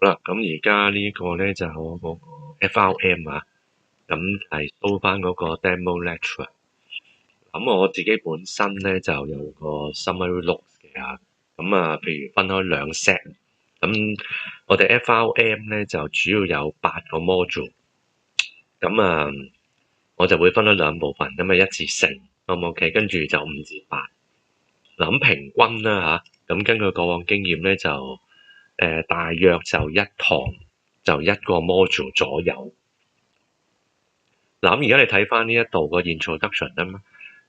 好啦，咁而家呢個咧就係我嗰個 FRM 啊，咁係 show 翻嗰個 demo lecture。咁我自己本身咧就有個 summary notes 嘅嚇，咁譬如分開兩 set。咁我哋 FRM 咧就主要有8個 module，咁我就會分咗兩部分，咁1至4，好唔 OK？跟住就5至8。嗱咁平均啦嚇，咁根據過往經驗咧就大約就一堂就一個 module 左右。嗱咁而家你睇翻呢一度個 introduction 啊嘛，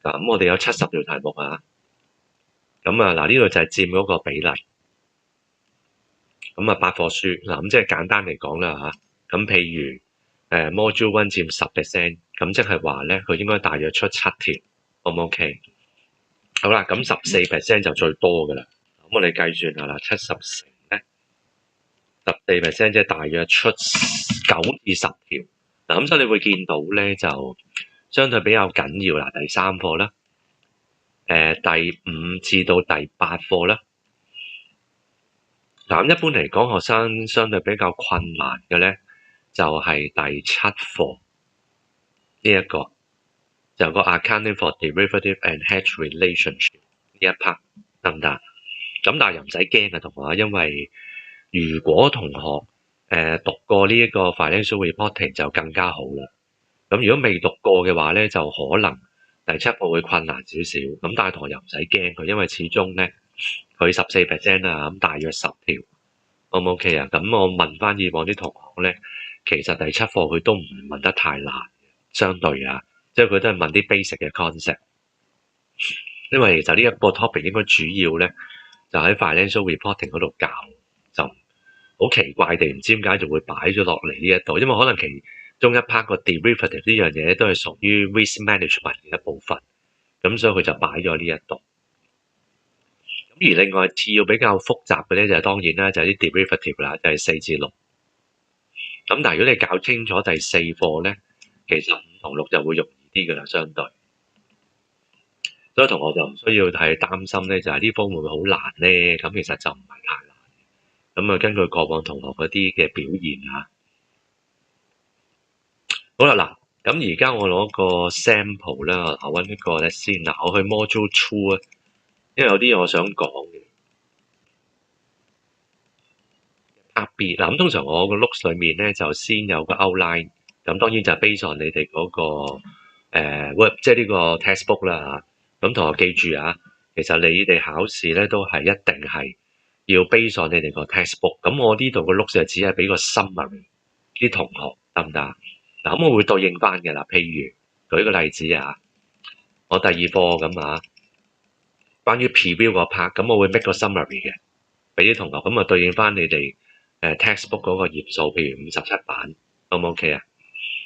嗱咁我哋有70條題目啊，咁嗱呢度就係佔嗰個比例，咁8課書，嗱咁即係簡單嚟講啦嚇，咁譬如module 1佔10%，咁即係話咧佢應該大約出7條，好唔 OK？好啦，咁14% 就最多噶啦，咁我哋計算下啦，70乘咧14%即係大約出9至10條。嗱咁所以你會見到咧就相對比較緊要啦，第3課啦，第5至到第8課啦。嗱咁一般嚟講，學生相對比較困難嘅咧就係第7課呢一個，就個 accounting for derivative and hedge relationship 呢一 part 得唔得？咁但係又唔使驚啊，同學，因為如果同學讀過呢一個 financial reporting 就更加好啦。咁如果未讀過嘅話咧，就可能第7課會困難少少。咁但係同學又唔使驚佢，因為始終咧佢14% 啊，咁大約10條，O 唔 OK 啊？咁我問翻以往啲同學咧，其實第7課佢都唔係問得太難，相對啊，即係佢都係問啲 basic 嘅 concept。因為其實呢一個 topic 應該主要咧就喺 financial reporting 嗰度教，就好奇怪地唔知點解就會擺咗落嚟呢一度，因為可能其中一 part 個 derivative 呢樣嘢都係屬於 risk management 嘅一部分，咁所以佢就擺咗呢一度。咁而另外次要比較複雜嘅咧就係當然啦，就係啲 derivative 啦，就係4至6。咁但係如果你搞清楚第4課咧，其實5同6就會容易啲㗎啦，相對。所以同學就唔需要太擔心咧，就係呢科會唔會好難咧？咁其實就唔係太難。咁根據過往同學嗰啲嘅表現啊，好啦嗱，咁而家我攞個 sample 啦，我揾一個咧先嗱，我去 module 2啊，因為有啲嘢我想講嘅。B 嗱，咁通常我個 notes 裏面咧就先有個 outline，咁當然就係 base on 你哋嗰個work，即係呢個 textbook 啦嚇。咁同學記住啊，其實你哋考試咧都係一定係要 base on 你哋個 textbook。咁我呢度個 notes 就只係俾個 summary 啲同學得唔得？嗱，咁我會對應翻嘅啦。譬如舉個例子啊，我第2課咁啊，關於 preview 個 part，咁我會 make 個 summary 嘅，俾啲同學咁對應翻你哋textbook 嗰個頁數，譬如57版，O 唔 OK 啊？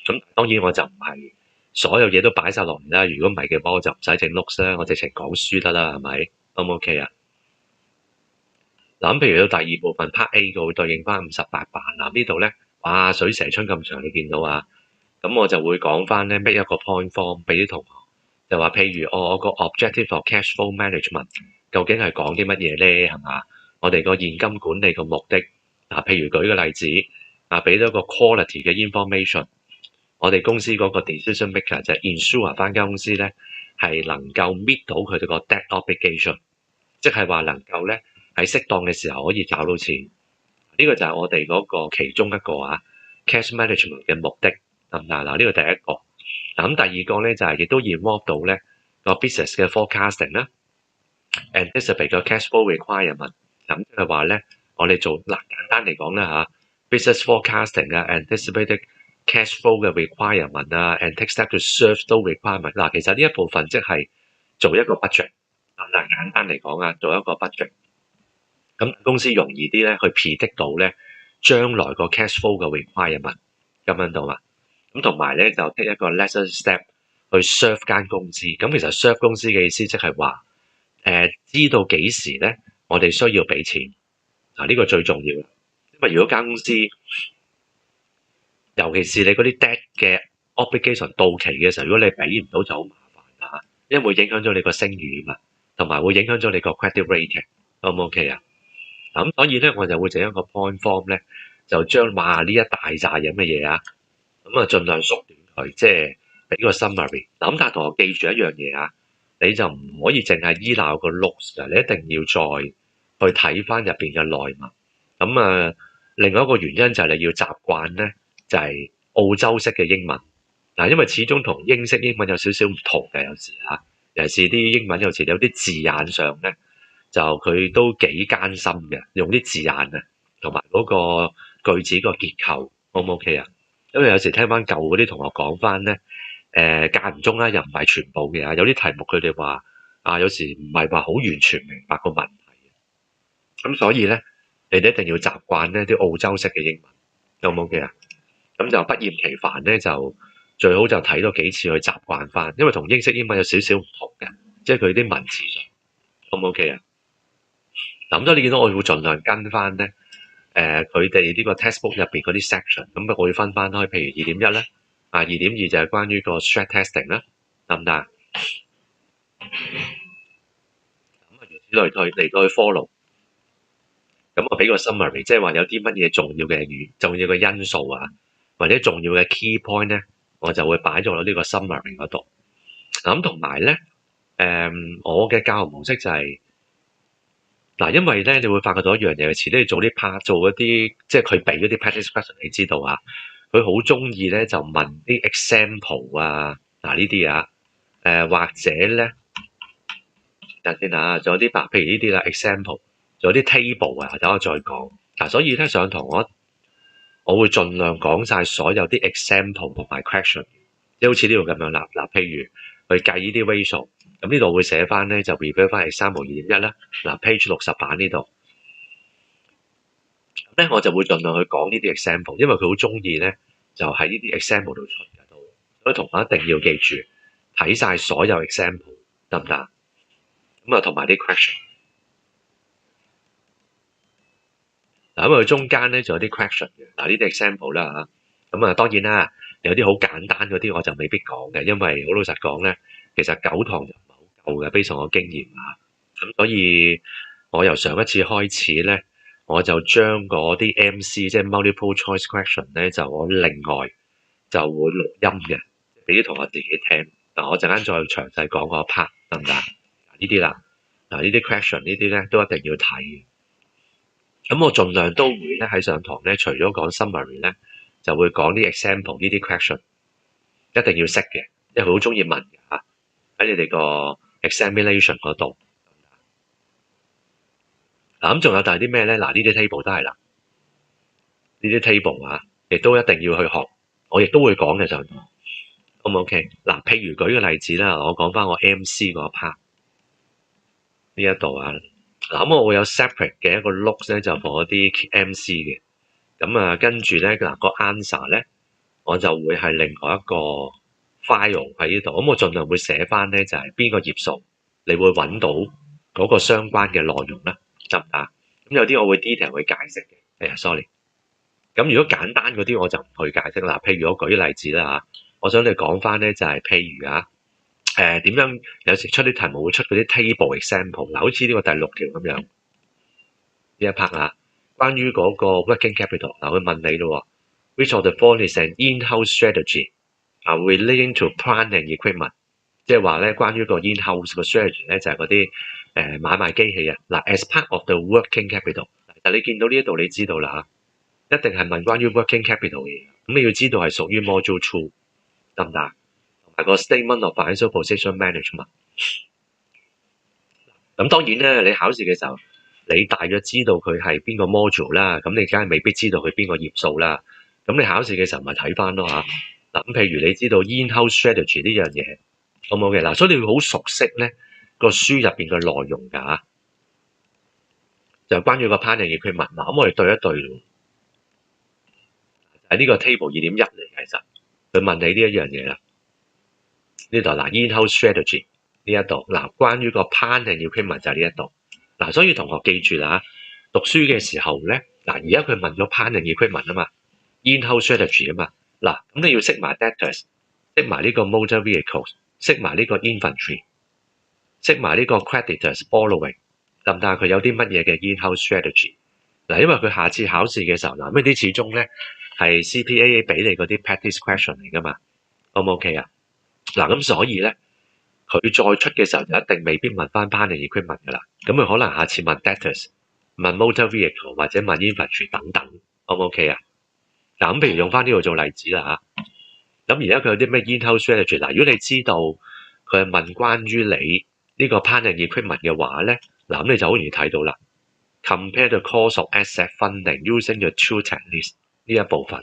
咁當然我就唔係所有嘢都擺晒落嚟啦。如果唔係嘅話，我就唔使整 notes 啦，我直情講書得啦，係咪？O 唔 OK 啊？嗱咁，譬如到第2部分 part A 嘅會對應翻58版嗱，呢度咧，哇水蛇春咁長，你見到啊？咁我就會講翻咧 make 一個 point form 俾啲同學，就話譬如我個 objective for cash flow management 究竟係講啲乜嘢咧？係嘛？我哋個現金管理個目的譬如舉個例子俾咗個 quality 嘅 information， 我哋公司嗰個 decision maker 就係 ensure 翻間公司咧係能夠 meet 到佢哋個 debt obligation， 即係話能夠咧喺適當嘅時候可以找到錢。呢個就係我哋嗰個其中一個cash management 嘅目的。嗱，呢個第一個。咁第二個咧就係亦都 involve 到咧個 business 嘅 forecasting 啦 ，anticipate 個 cash flow requirement。咁即係話咧，我哋做簡單嚟講啦business forecasting 啊 ，anticipated cash flow 嘅 requirement 啊 ，and take step to serve those requirement。嗱，其實呢一部分即係做一個 budget。嗱，簡單嚟講做一個 budget。咁公司容易啲咧去 predict 到咧將來個 cash flow 嘅 requirement 咁樣到嘛？咁同埋咧就 take 一個 lesson step 去 serve 間公司。咁其實 serve 公司嘅意思即係話知道幾時咧我哋需要俾錢呢個最重要。因為如果間公司尤其是你嗰啲 debt 嘅 obligation 到期嘅時候，如果你俾唔到就好麻煩因為會影響咗你個聲譽嘛，同埋會影響咗你個 credit rating， O 唔 OK 啊？咁所以咧我就會整一個 point form 咧就將呢一大扎嘢乜嘢啊，咁啊盡量縮短佢，即係俾個 summary。嗱咁但係同學記住一樣嘢啊，你就唔可以淨係依賴個 looks 㗎，你一定要再去睇翻入邊嘅內文。咁啊，另外一個原因就係你要習慣咧，就係澳洲式嘅英文。嗱，因為始終同英式英文有少少唔同嘅，有時嚇，尤其是啲英文有時有啲字眼上咧，就佢都幾艱辛嘅，用啲字眼啊，同埋嗰個句子個結構 O 唔 OK 啊？因為有時聽翻舊嗰啲同學講翻咧，間唔中啦，又唔係全部嘅，有啲題目佢哋話有時唔係話好完全明白個問題，咁所以咧，你哋一定要習慣咧啲澳洲式嘅英文 O 唔 OK 啊？咁就不厭其煩咧，就最好就睇多幾次去習慣翻，因為同英式英文有少少唔同嘅，即係佢啲文字上 O 唔 OK 啊？嗱，咁所以你見到我會盡量跟翻咧，佢哋呢個 textbook 入邊嗰啲 section，咁我會分翻開，譬如2.1咧，2.2就係關於個 stress testing 啦，得唔得？咁如此類推嚟到去 follow，咁我俾個 summary，即係話有啲乜嘢重要嘅因素啊，或者重要嘅 key point 咧，我就會擺咗落呢個 summary 嗰度。咁同埋咧，我嘅教學模式就係、因為咧你會發覺到一樣嘢，遲啲你做一啲即係佢俾嗰啲 practice question，你知道啊，佢好中意咧就問啲 example 啊，呢啲啊，或者咧，等先啊，仲有啲譬如呢啲啦 example，仲有啲 table 啊，等我再講。所以咧上堂我會盡量講晒所有啲 example 同埋 question， 即係好似呢度咁樣啦。譬如去計呢啲 ratio， 咁呢度會寫翻咧就 refer 翻 example 2.1啦。page 60版呢度，咁咧我就會盡量去講呢啲 example， 因為佢好中意咧就喺呢啲 example 度出嘅都，所以同學一定要記住睇晒所有 example 得唔得？咁啊同埋啲 question。咁佢中間咧仲有啲 question 嘅，呢啲 example 啦嚇，咁當然啦，有啲好簡單嗰啲我就未必講嘅，因為好老實講咧，其實9堂就唔係好夠嘅，非常我經驗咁所以我由上一次開始咧，我就將嗰啲 MC 即係 multiple choice question 咧，就我另外就會錄音嘅，俾啲同學自己聽。我陣間再詳細講嗰 part 得唔得？呢啲啦，呢啲 question 呢啲咧都一定要睇嘅。咁我盡量都會咧喺上堂咧，除咗講 summary 咧，就會講啲 example 呢啲 question， 一定要識嘅，因為佢好中意問嘅嚇，喺你哋個 examination 嗰度。咁仲有就係啲咩咧？呢啲 table 都係啦，呢啲 table 亦都一定要去學，我亦都會講嘅上堂。好唔 OK？譬如舉個例子啦，我講翻我 MC 嗰 part 呢一度咁我會有 separate 嘅一個 notes 咧，就放一啲 MC 嘅。咁跟住咧個 answer 咧，我就會係另外一個 file 喺呢度。咁我盡量會寫翻咧，就係邊個頁數，你會揾到嗰個相關嘅內容啦，得唔得？咁有啲我會 detail 去解釋嘅。sorry。咁如果簡單嗰啲我就唔去解釋啦。譬如我舉例子啦我想你講翻咧就係譬如點樣有時出啲題目會出嗰啲 table example，好似呢個第6條咁樣呢一 part關於嗰個 working capital，佢問你咯，which of the following is an in-house strategy relating to plant and equipment， 即係話咧關於個 in-house 個 strategy 咧就係嗰啲買賣機器as part of the working capital。但你見到呢一度你知道啦一定係問關於 working capital 嘅嘢，咁你要知道係屬於 module 2，得唔得？同埋個 statement of financial position management。咁當然咧，你考試嘅時候，你大約知道佢係邊個 module 啦，咁你梗係未必知道佢邊個頁數啦。咁你考試嘅時候咪睇翻咯嚇。咁譬如你知道 in-house strategy 呢樣嘢，好冇嘅所以你要好熟悉咧個書入邊嘅內容㗎就關於個 plant and equipment。咁我哋對一對咯，係呢個 table 2.1嚟，其實佢問你呢一樣嘢啦。呢度in-house strategy 呢一度關於個 plant and equipment 就係呢一度所以同學記住啦，讀書嘅時候咧而家佢問咗 plant and equipment 嘛 in-house strategy 嘛咁你要識埋 debtors， 識埋呢個 motor vehicles， 識埋呢個 inventory， 識埋呢個 creditors borrowing， 得唔得？佢有啲乜嘢嘅 in-house strategy，嗱，因為佢下次考試嘅時候嗱，咩啲始終咧係 CPAA 俾你嗰啲 practice question 嚟噶嘛，O 唔 OK 啊？嗱，咁所以咧，佢再出嘅時候就一定未必問翻 plant and equipment 噶啦，咁佢可能下次問 debtors、問 motor vehicle 或者問 infantry 等等，O 唔 OK 啊？嗱，咁譬如用翻呢度做例子啦嚇，咁而家佢有啲咩 in-house strategy 嗱，如果你知道佢係問關於你呢個 plant and equipment 嘅話咧，嗱咁你就好容易睇到啦。Compare the cost of asset funding using the two techniques 呢一部分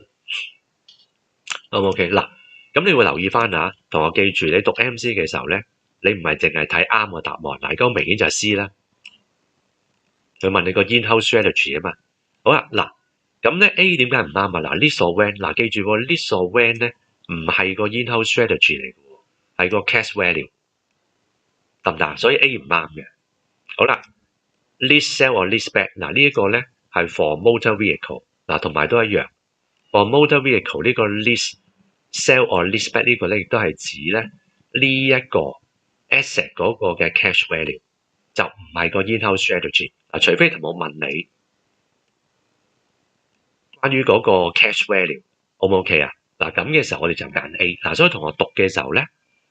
，O 唔 OK？嗱，咁你會留意翻啊，同我記住，你讀 MC 嘅時候咧，你唔係淨係睇啱個答案，嗱，咁明顯就係 C 啦。佢問你個 in-house strategy 啊嘛，好啦，嗱，咁咧 A 點解唔啱啊？嗱 list or when， 嗱記住喎 list or when 咧唔係個 in-house strategy 嚟嘅喎，係個 cash value，得唔得？所以 A 唔啱嘅。好啦 ，list sell or list back，嗱呢一個咧係 for motor vehicle，嗱同埋都一樣。For motor vehicle 呢個 list sell or list back 呢個咧，亦都係指咧呢一個 asset 嗰個嘅 cash value，就唔係個 in-house strategy。嗱，除非同我問你關於嗰個 cash value，O 唔 OK 啊？嗱咁嘅時候我哋就揀 A。嗱，所以同學讀嘅時候咧，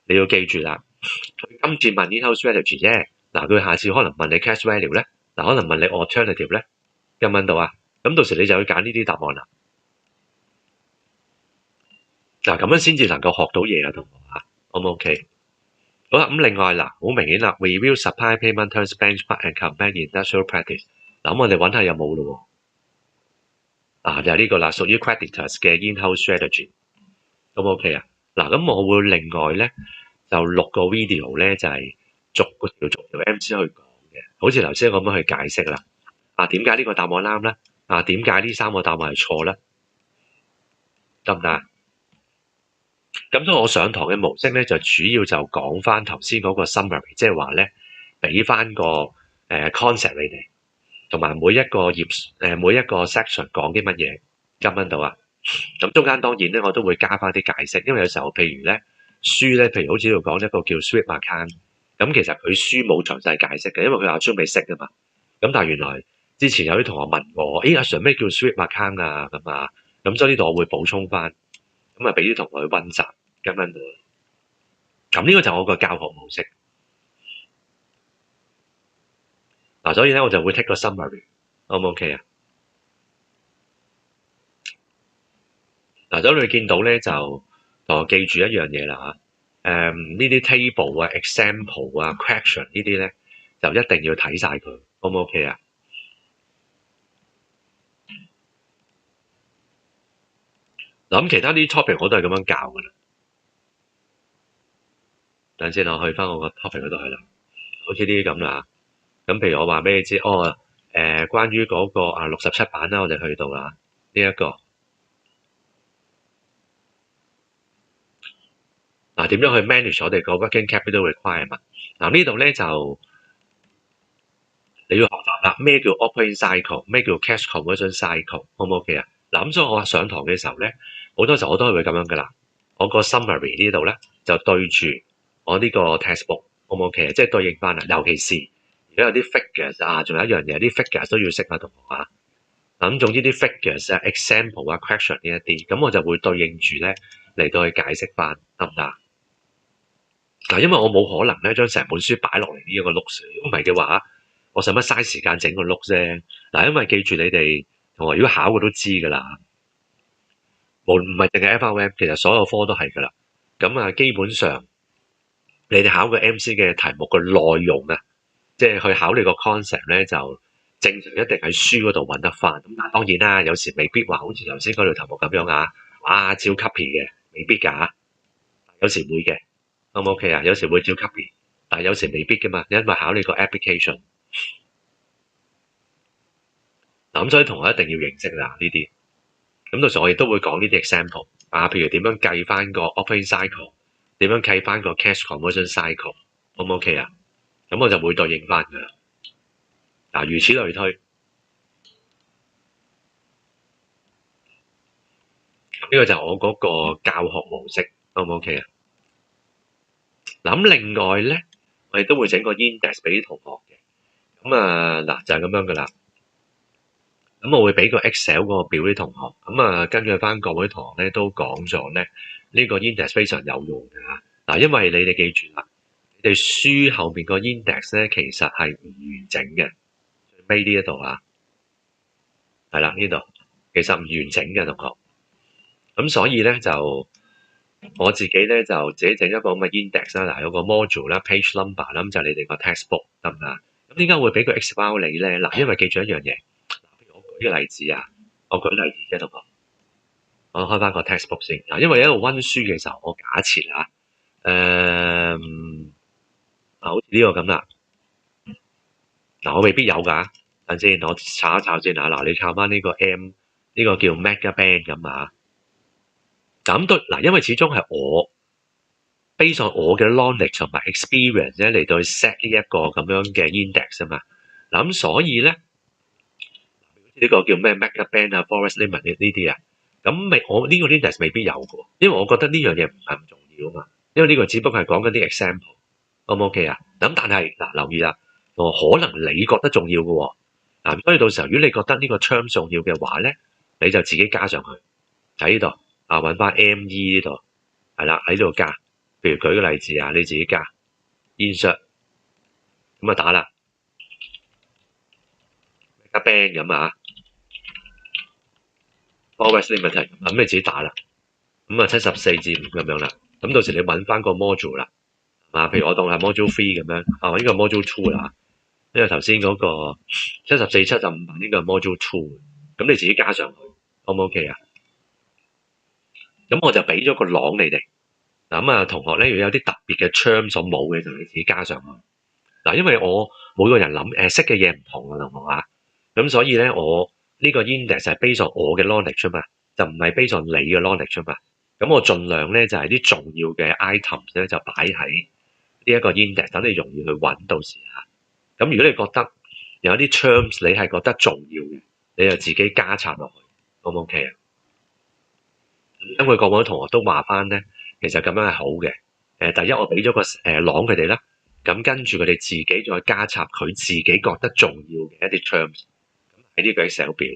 你要記住啦，佢今次問 in-house strategy 啫。嗱，佢下次可能問你 cash value 咧，嗱可能問你 alternative 咧，有冇問到啊？咁到時你就要揀呢啲答案啦。嗱，咁樣先至能夠學到嘢啊，同學嚇，O 唔 OK？好啦，咁另外嗱，好明顯啦 ，review supply payment terms benchmark and compare industrial practice。嗱，咁我哋揾下有冇咯喎。就係呢個啦，屬於 creditors 嘅 in-house strategy。O 唔 OK 啊？嗱，咁我會另外咧就錄個 video 咧，就係逐條 MC 去講嘅，好似頭先咁樣去解釋啦。點解呢個答案啱咧？點解呢3個答案係錯咧？得唔得？咁所以我上堂嘅模式咧，就主要就講翻頭先嗰個 summary，即係話咧，俾翻個concept 你哋，同埋每一個每一個 section 講啲乜嘢，跟唔跟到啊？咁中間當然咧，我都會加翻啲解釋，因為有時候譬如咧書咧，譬如好似呢度講一個叫 sweep account，咁其實佢書冇詳細解釋嘅，因為佢阿張未識啊嘛。咁但係原來之前有啲同學問我，阿 Sir 咩叫 sweep account 啊？咁啊，咁所以呢度我會補充翻，咁啊俾啲同學去温習。咁樣咁呢個就我個教學模式。所以咧我就會 take 個 summary，O 唔 OK 啊？所以你見到咧就同我記住一樣嘢啦嚇，呢啲 table 啊、example 啊、question 呢啲咧就一定要睇晒佢，O 唔 OK 啊？咁其他啲 topic 我都係咁樣教噶啦。等陣先，我去翻我個 topic 嗰度去啦，好似呢啲咁啦。咁譬如我話俾你知，關於嗰個67版啦，我哋去到啦呢一個。點樣去 manage 我哋個 working capital requirement？呢度咧就你要學習啦，咩叫 operating cycle，咩叫 cash conversion cycle，好唔 OK 啊？咁所以我上堂嘅時候咧，好多時候我都係會咁樣噶啦。我個 summary 呢度咧就對住我呢個 textbook，好唔 OK 啊？即係對應翻啦。尤其是而家有啲 figures 仲有一樣嘢，啲 figures 都要識啊，同學啊。咁總之啲 figures 啊、example 啊、question 呢一啲，咁我就會對應住咧嚟到去解釋翻，得唔得？因為我冇可能咧將成本書擺落嚟呢一個 notes，如果唔係嘅話，我使乜嘥時間整個 notes 啫？因為記住你哋同學如果考過都知㗎啦，唔係淨係 FRM，其實所有科都係㗎啦。咁基本上你哋考個 MC 嘅題目嘅內容啊，即係去考你個 concept 咧，就正常一定喺書嗰度揾得翻。咁但係當然啦，有時未必話好似頭先嗰條題目咁樣照 copy 嘅，未必㗎，有時會嘅。O 唔 OK 啊？有時會照 copy，但係有時未必㗎嘛，因為考你個 application。咁所以同學一定要認識啦呢啲。咁到時我亦都會講呢啲 example，譬如點樣計翻個 operating cycle，點樣計翻個 cash conversion cycle，O 唔 OK 啊？咁我就會對應翻㗎啦。如此類推。呢個就係我嗰個教學模式，O 唔 OK 啊？咁另外咧，我哋都會整個 index 俾啲同學嘅。就係咁樣噶啦。咁我會俾個 Excel 嗰個表啲同學，咁根據翻各位同學咧都講咗咧，呢個 index 非常有用嘅嚇。嗱，因為你哋記住啦，你哋書後面個 index 咧其實係唔完整嘅，最尾呢一度啊，係啦呢度其實唔完整嘅同學。咁所以咧就我自己咧就自己整一個咁嘅 index 啦，嗱有個 module 啦、page number 啦，咁就係你哋個 textbook 得唔得？咁點解會俾個 Excel 你咧？嗱，因為記住一樣嘢，譬如我舉個例子啊，我舉例子啫，同學。我開翻個 textbook 先嗱，因為喺度温書嘅時候，我假設啊，好似呢個咁啦，嗱我未必有㗎，等先，我查一查先啊，嗱你抄翻呢個 M 呢個叫 Megaband 咁啊，咁都嗱，因為始終係我 base on 我嘅 knowledge 同埋 experience 咧嚟到去 set 呢一個咁樣嘅 index 啊嘛，嗱咁所以咧呢個叫咩 Megaband 啊 Forest Limit 呢啲啊。咁我呢個 index 未必有嘅，因為我覺得呢樣嘢唔係咁重要啊嘛。因為呢個只不過係講緊啲 example，O 唔 OK 啊？咁但係嗱，留意啦，可能你覺得重要嘅喎，嗱，所以到時候如果你覺得呢個 term 重要嘅話咧，你就自己加上去喺呢度啊，揾翻 ME 呢度係啦，喺呢度加。譬如舉個例子啊，你自己加 insert 咁啊打啦，加 band 咁啊。Forest Limit 咁你自己打啦，咁啊74至5咁樣啦，咁到時你揾翻個 module 啦，譬如我當係 module 3咁樣，呢個 module 2啦，因為頭先嗰個74、75呢個 module 2，咁你自己加上去 ，O 唔 OK 啊？咁我就俾咗個朗你哋，咁同學咧，如果有啲特別嘅 term 所冇嘅，就你自己加上去。嗱，因為我每個人識嘅嘢唔同啊，同學啊，咁所以咧我呢個 index 係 base on 我嘅 knowledge 啊嘛，就唔係 base on 你嘅 knowledge 啊嘛。咁我盡量咧就係啲重要嘅 items 咧就擺喺呢一個 index，等你容易去揾到時嚇。咁如果你覺得有啲 terms 你係覺得重要嘅，你就自己加插落去 ，O 唔 OK 啊？因為各位同學都話翻咧，其實咁樣係好嘅。第一我俾咗個朗佢哋啦，咁跟住佢哋自己再加插佢自己覺得重要嘅一啲 terms。喺呢個 Excel 表，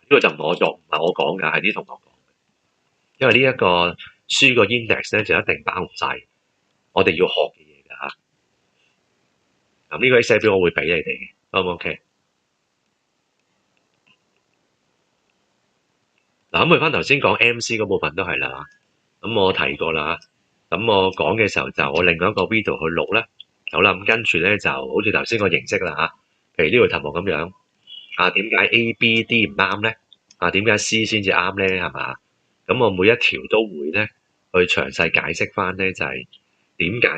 呢個就唔係我講㗎，係啲同學講嘅。因為呢一個書個 index 咧就一定包唔晒我哋要學嘅嘢㗎嚇。咁呢個 Excel 表我會俾你哋嘅，O 唔 OK？嗱，咁去翻頭先講 MC 嗰部分都係啦。咁我提過啦，咁我講嘅時候就我另外一個 video 去錄啦。好啦，咁跟住咧就好似頭先個形式啦嚇。譬如呢個題目咁樣，點解 A、B、D 唔啱咧？點解 C 先至啱咧？係嘛？咁我每一條都會咧去詳細解釋翻咧，就係點解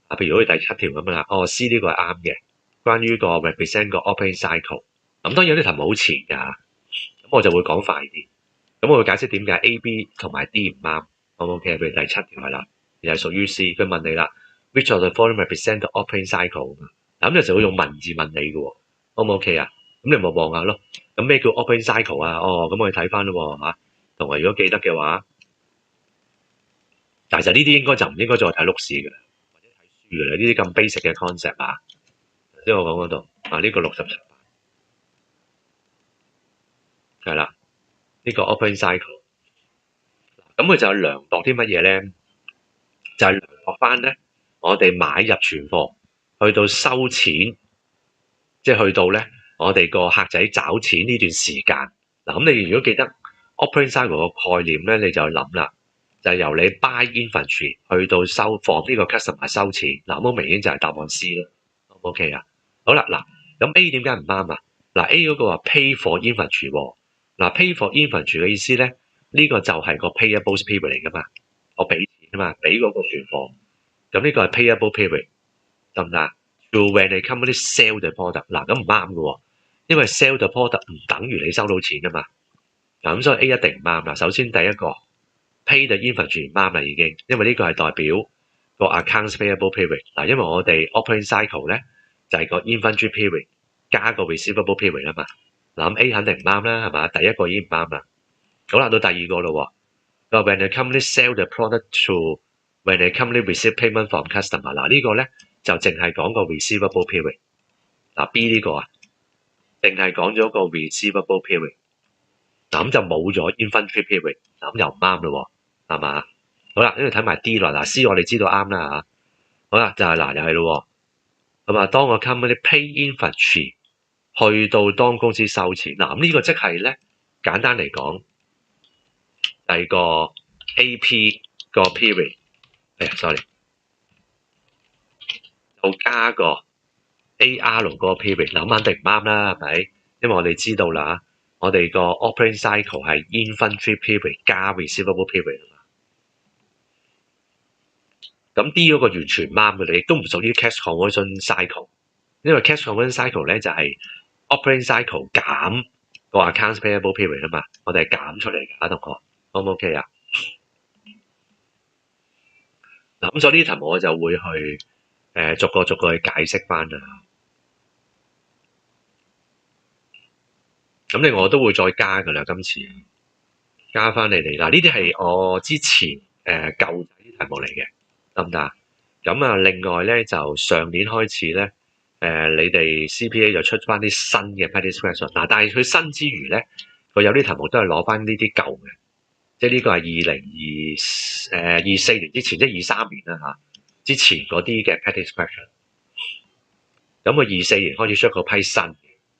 譬如好似第7條咁啦。C 呢個係啱嘅，關於個 represent 個 opening cycle。咁當然有啲題目好前㗎，咁我就會講快啲。咁我會解釋點解 A、B 同埋 D 唔啱。OK， 譬如第7條係啦，又係屬於 C。佢問你啦 ，which of the following represent the opening cycle？咁有時會用文字問你嘅喎，O 唔 OK 啊？咁你咪望下咯。咁咩叫 opening cycle 啊？咁我哋睇翻咯嚇。同埋如果記得嘅話，但係其實呢啲應該就唔應該再睇碌試嘅，或者睇書嘅啦。呢啲咁 basic 嘅 concept 啊，即係我講嗰度呢個67係啦，呢個 opening cycle。咁佢就量度啲乜嘢咧？就係量度翻咧，我哋買入存貨，去到收錢，即係去到咧，我哋個客仔找錢呢段時間。嗱，咁你如果記得 opening cycle 個概念咧，你就諗啦，就係由你 buy inventory 去到收貨呢個 customer 收錢。嗱，好明顯就係答案 C 咯。OK 啊？好啦，嗱，咁 A 點解唔啱啊？嗱 A 嗰個話 pay for inventory 喎。嗱 pay for inventory 嘅意思咧，呢個就係個 payable period 嚟噶嘛，我俾錢啊嘛，俾嗰個存貨，咁呢個係 payable period 得唔得？To when the company sell the product， 嗱咁唔啱嘅喎，因為 sell the product 唔等於你收到錢啊嘛，嗱咁所以 A 一定唔啱啦。首先第一個 pay the inventory 唔啱啦已經，因為呢個係代表個 accounts payable period。嗱，因為我哋 operating cycle 咧就係個 inventory period 加個 receivable period 啊嘛，嗱咁 A 肯定唔啱啦，係嘛？第一個已經唔啱啦。好啦，到第二個咯喎，佢話 when the company sell the product to when the company receive payment from customer。嗱呢個咧就淨係講個 receivable period。嗱 B 呢個定係講咗個 receivable period？嗱咁就冇咗 inventory period，嗱咁又唔啱咯喎，係嘛？好啦，跟住睇埋 D 啦，嗱 C 我哋知道啱啦嚇。好啦，就係嗱又係咯喎，咁啊當個 company pay inventory 去到當公司收錢，嗱咁呢個即係咧簡單嚟講，第二個 AP 個 period，sorry， 就加個 AR 嗰個 period，嗱咁肯定唔啱啦，係咪？因為我哋知道啦，我哋個 operating cycle 係 inventory period 加 receivable period 啊嘛。咁 D 嗰個完全唔啱嘅，亦都唔屬於 cash conversion cycle， 因為 cash conversion cycle 咧就係 operating cycle 減個 accounts payable period 啊嘛，我哋係減出嚟㗎，同學 ，O 唔 OK 啊？嗱咁所以呢題我就會去逐個去解釋翻啦。咁另外我都會再加㗎啦，今次加翻你哋嗱，呢啲係我之前舊仔啲題目嚟嘅，得唔得啊？咁啊，另外咧就上年開始咧，你哋 CPA 就出翻啲新嘅 petty question 嗱，但係佢新之餘咧，佢有啲題目都係攞翻呢啲舊嘅，即係呢個係2024年之前，即係23年啦嚇，之前嗰啲嘅 petty question。咁佢24年開始出嗰批新嘅，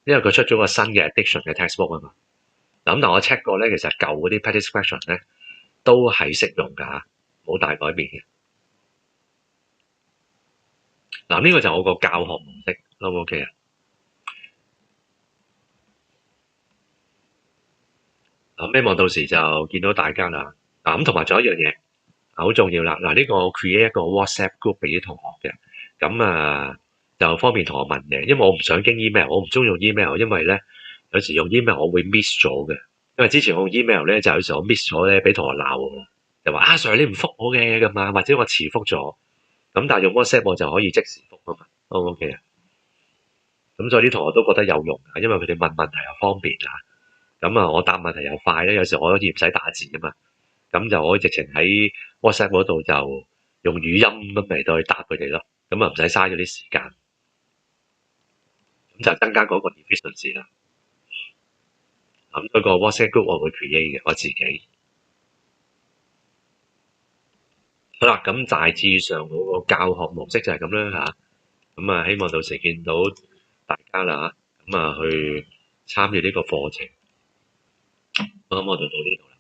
因為佢出咗個新嘅 addiction 嘅 textbook 啊嘛。嗱咁但我 check 過咧，其實舊嗰啲 petty question 咧都係適用㗎，冇大改變嘅。嗱呢個就我個教學模式 ，O 唔 OK 啊？咁希望到時就見到大家啦。嗱咁同埋仲有一樣嘢好重要啦。嗱呢個我 create 一個 WhatsApp group 俾啲同學嘅，咁就方便同學問嘅，因為我唔想經 email， 我唔中意用 email， 因為咧有時用 email 我會 miss 咗嘅，因為之前我用 email 咧就有時我 miss 咗咧，俾同學鬧我，就話Sir 你唔覆我嘅咁啊，或者我遲覆咗，咁但係用 WhatsApp 我就可以即時覆啊嘛，O 唔 OK 啊？咁所以啲同學都覺得有用啊，因為佢哋問問題又方便啊，咁啊我答問題又快咧，有時我可以唔使打字啊嘛，咁就可以直情喺 WhatsApp 嗰度就用語音咁嚟到去答佢哋咯，咁啊唔使嘥咗啲時間，咁就增加嗰個 efficiency 啦。咁嗰個 WhatsApp group 我會 create 嘅，我自己。好啦，咁大致上我個教學模式就係咁啦嚇，咁啊希望到時見到大家啦嚇，咁啊去參與呢個課程。咁我就到呢度啦。